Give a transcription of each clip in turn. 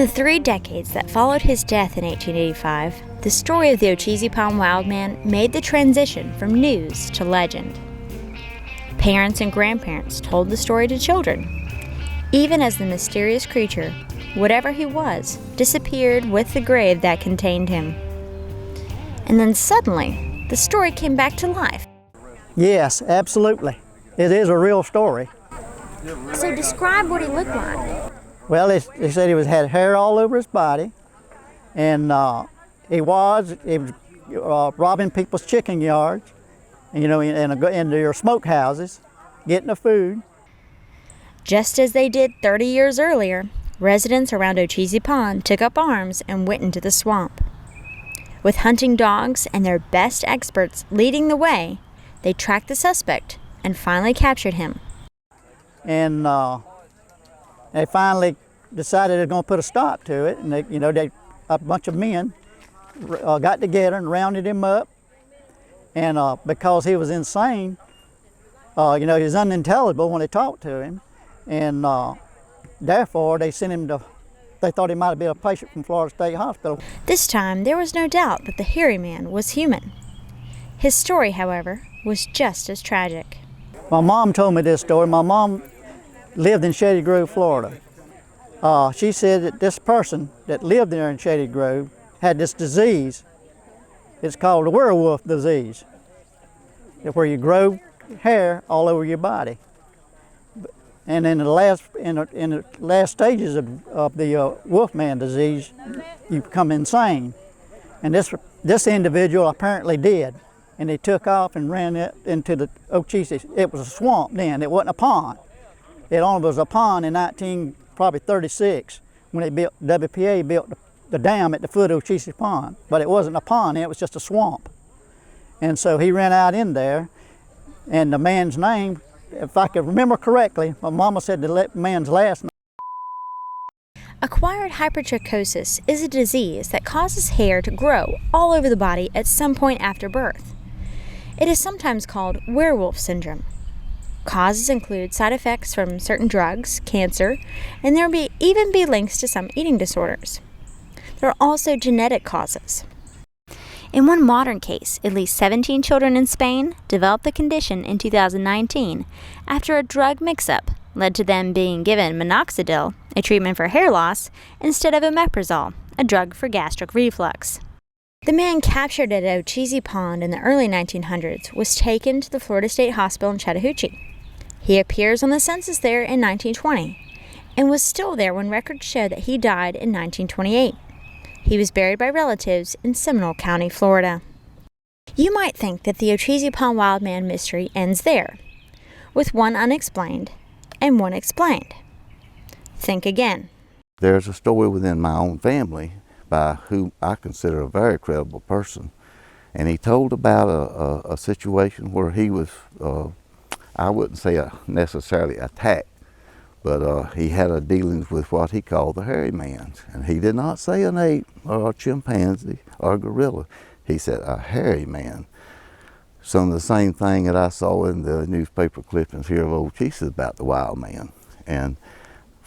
the 3 decades that followed his death in 1885, the story of the Ocheesee Pond Wildman made the transition from news to legend. Parents and grandparents told the story to children, even as the mysterious creature, whatever he was, disappeared with the grave that contained him. And then suddenly, the story came back to life. Yes, absolutely. It is a real story. So describe what he looked like. Well, they said he had hair all over his body, and he was robbing people's chicken yards, into your smokehouses, getting the food. Just as they did 30 years earlier, residents around Ocheesee Pond took up arms and went into the swamp. With hunting dogs and their best experts leading the way, they tracked the suspect and finally captured him. And they finally decided they're going to put a stop to it, and a bunch of men got together and rounded him up. And because he was insane, he was unintelligible when they talked to him, and therefore they thought he might have been a patient from Florida State Hospital. This time, there was no doubt that the hairy man was human. His story, however, was just as tragic. My mom told me this story. My mom lived in Shady Grove, Florida. She said that this person that lived there in Shady Grove had this disease. It's called the Werewolf Disease, where you grow hair all over your body. And in the last stages of the Wolfman disease, you become insane. And this individual apparently did, and he took off and ran into the Ocheesee. It was a swamp then. It wasn't a pond. It only was a pond in 1936 when WPA built the dam at the foot of Ocheesee Pond. But it wasn't a pond. It was just a swamp. And so he ran out in there, and the man's name, if I can remember correctly, my mama said the man's last name. Acquired hypertrichosis is a disease that causes hair to grow all over the body at some point after birth. It is sometimes called Werewolf Syndrome. Causes include side effects from certain drugs, cancer, and there may even be links to some eating disorders. There are also genetic causes. In one modern case, at least 17 children in Spain developed the condition in 2019 after a drug mix-up led to them being given minoxidil, a treatment for hair loss, instead of omeprazole, a drug for gastric reflux. The man captured at Ocheesee Pond in the early 1900s was taken to the Florida State Hospital in Chattahoochee. He appears on the census there in 1920 and was still there when records show that he died in 1928. He was buried by relatives in Seminole County, Florida. You might think that the Ocheesee Pond Wildman mystery ends there, with one unexplained and one explained. Think again. There's a story within my own family by who I consider a very credible person, and he told about a situation where he was, I wouldn't say necessarily attacked, but he had a dealings with what he called the hairy man. And he did not say an ape or a chimpanzee or a gorilla. He said a hairy man. Some of the same thing that I saw in the newspaper clippings here of Ocheesee about the wild man. And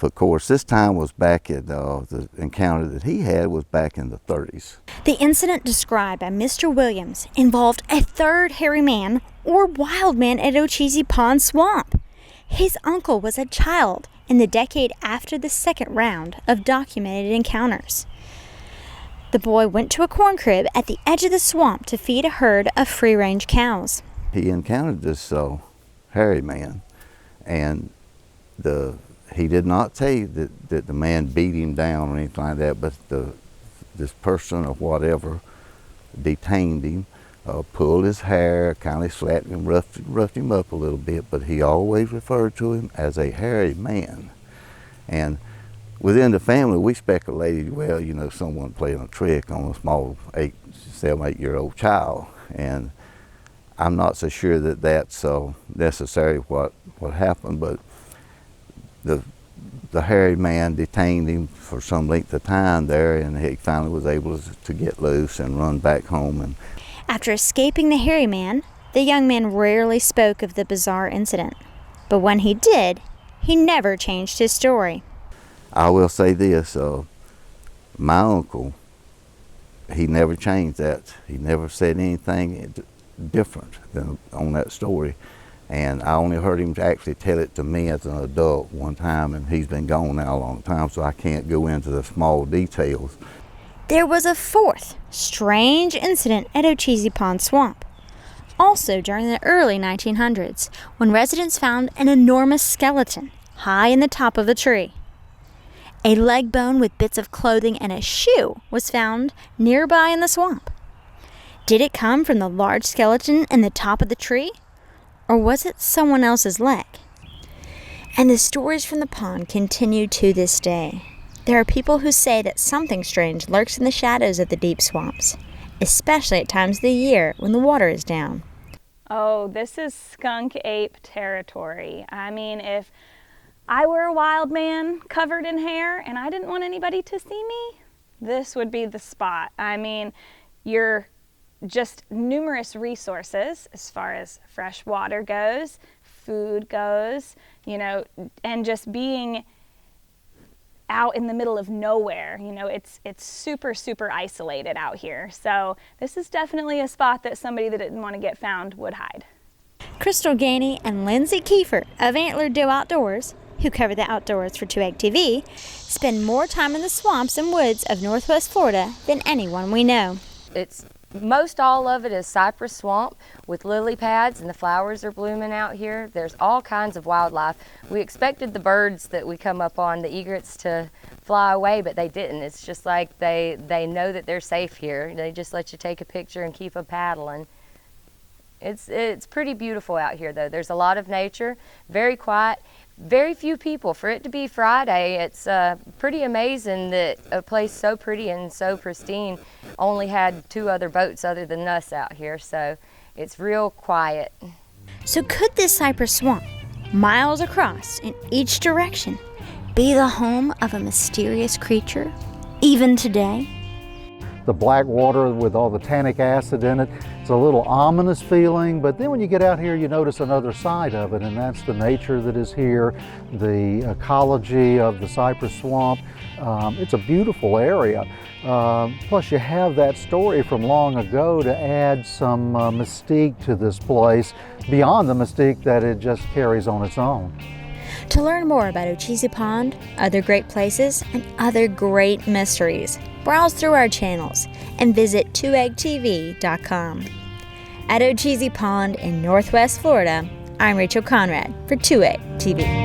of course, this time was back at the encounter that he had was back in the 30s. The incident described by Mr. Williams involved a third hairy man or wild man at Ocheesee Pond Swamp. His uncle was a child in the decade after the second round of documented encounters. The boy went to a corn crib at the edge of the swamp to feed a herd of free-range cows. He encountered this hairy man, and he did not say that the man beat him down or anything like that, but this person or whatever detained him, pulled his hair, kind of slapped him, roughed him up a little bit, but he always referred to him as a hairy man. And within the family, we speculated, well, someone playing a trick on a small 7, 8-year-old child. And I'm not so sure that that's necessarily what happened, but the hairy man detained him for some length of time there, and he finally was able to get loose and run back home. After escaping the hairy man, the young man rarely spoke of the bizarre incident. But when he did, he never changed his story. I will say this, My uncle, he never changed that. He never said anything different than on that story. And I only heard him actually tell it to me as an adult one time, and he's been gone now a long time, so I can't go into the small details. There was a fourth strange incident at Ocheesee Pond Swamp, also during the early 1900s, when residents found an enormous skeleton high in the top of a tree. A leg bone with bits of clothing and a shoe was found nearby in the swamp. Did it come from the large skeleton in the top of the tree? Or was it someone else's leg? And the stories from the pond continue to this day. There are people who say that something strange lurks in the shadows of the deep swamps, especially at times of the year when the water is down. Oh, this is skunk ape territory. I mean, if I were a wild man covered in hair and I didn't want anybody to see me, this would be the spot. I mean, you're just numerous resources as far as fresh water goes, food goes, you know, and just being out in the middle of nowhere. You know, it's super, super isolated out here. So this is definitely a spot that somebody that didn't want to get found would hide. Crystal Gainey and Lindsay Kiefer of Antler Doe Outdoors, who cover the outdoors for 2 Egg TV, spend more time in the swamps and woods of Northwest Florida than anyone we know. It's most all of it is Cypress Swamp with lily pads, and the flowers are blooming out here. There's all kinds of wildlife. We expected the birds that we come up on, the egrets, to fly away, but they didn't. It's just like they know that they're safe here. They just let you take a picture and keep them paddling. It's pretty beautiful out here, though. There's a lot of nature, very quiet. Very few people. For it to be Friday, it's pretty amazing that a place so pretty and so pristine only had 2 other boats other than us out here, so it's real quiet. So could this Cypress Swamp, miles across in each direction, be the home of a mysterious creature, even today? The black water with all the tannic acid in it, it's a little ominous feeling, but then when you get out here you notice another side of it, and that's the nature that is here, the ecology of the Cypress Swamp. It's a beautiful area. Plus you have that story from long ago to add some mystique to this place, beyond the mystique that it just carries on its own. To learn more about Ocheesee Pond, other great places, and other great mysteries, browse through our channels and visit 2eggtv.com. At Ocheesee Pond in Northwest Florida, I'm Rachel Conrad for 2Egg TV.